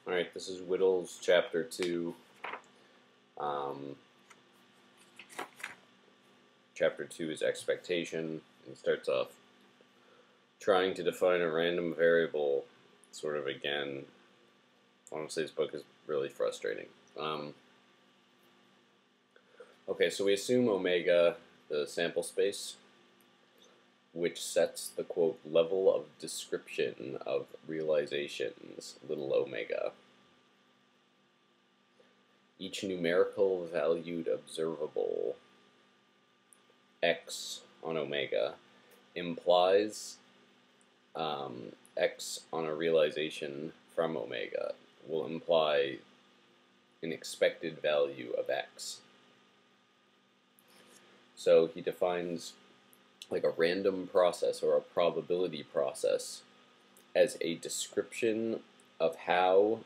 Alright, this is Whittle's Chapter 2. Um, chapter 2 is expectation. It starts off trying to define a random variable, sort of again. Honestly, this book is really frustrating. Okay, so we assume omega, the sample space, which sets the, quote, level of description of realizations, little omega. Each numerical valued observable, x on omega, implies x on a realization from omega will imply an expected value of x. So he defines like a random process or a probability process as a description of how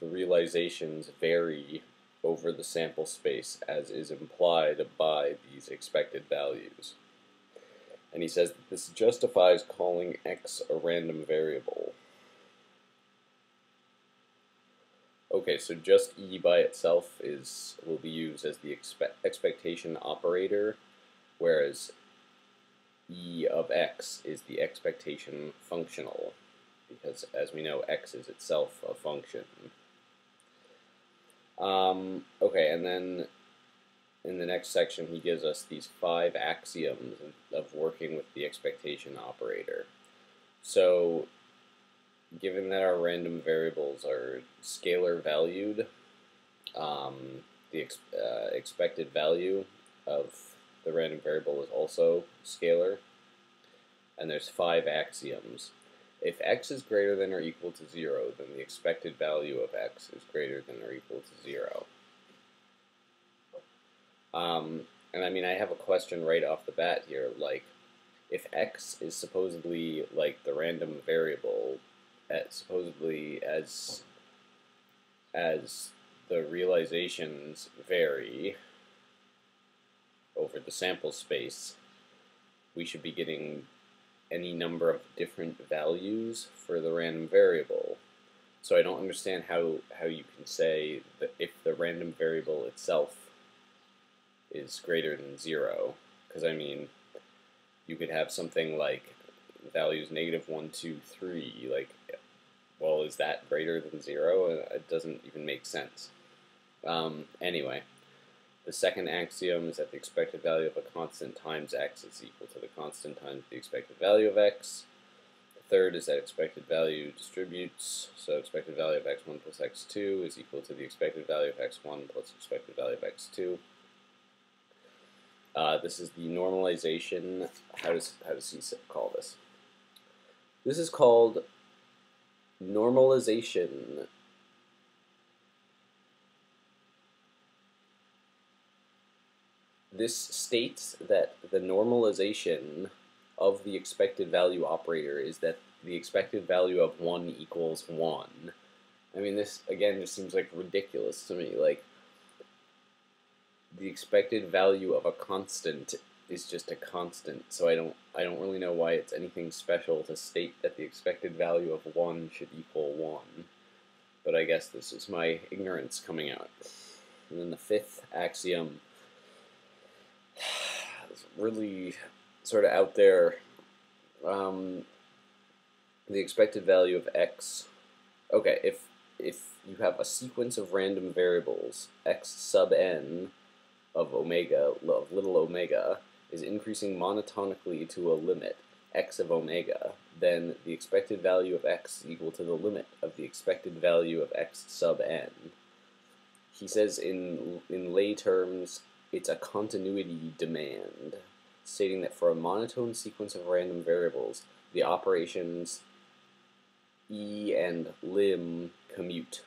the realizations vary over the sample space as is implied by these expected values. And he says that this justifies calling x a random variable. Okay, so just E by itself will be used as the expectation operator, whereas E of x is the expectation functional, because as we know, x is itself a function. Okay, and then in the next section he gives us these 5 axioms of working with the expectation operator. So, given that our random variables are scalar valued, the expected value of the random variable is also scalar, and there's 5 axioms. If x is greater than or equal to 0, then the expected value of x is greater than or equal to 0. And I mean, I have a question right off the bat here, like, if x is supposedly like the random variable, supposedly as the realizations vary over the sample space, we should be getting any number of different values for the random variable. So I don't understand how you can say that if the random variable itself is greater than 0, because I mean, you could have something like values -1, 2, 3, like, well, is that greater than 0? It doesn't even make sense. Anyway, the second axiom is that the expected value of a constant times x is equal to the constant times the expected value of x. The third is that expected value distributes, so expected value of x1 plus x2 is equal to the expected value of x1 plus expected value of x2. This is the normalization. How does he call this? This is called normalization. This states that the normalization of the expected value operator is that the expected value of 1 equals 1. I mean, this again just seems like ridiculous to me. Like, the expected value of a constant is just a constant, so I don't really know why it's anything special to state that the expected value of 1 should equal 1. But I guess this is my ignorance coming out. And then the fifth axiom is really sort of out there. The expected value of x. Okay, if you have a sequence of random variables, x sub n of omega, of little omega, is increasing monotonically to a limit, x of omega, then the expected value of x is equal to the limit of the expected value of x sub n. He says in lay terms, it's a continuity demand, stating that for a monotone sequence of random variables, the operations e and lim commute.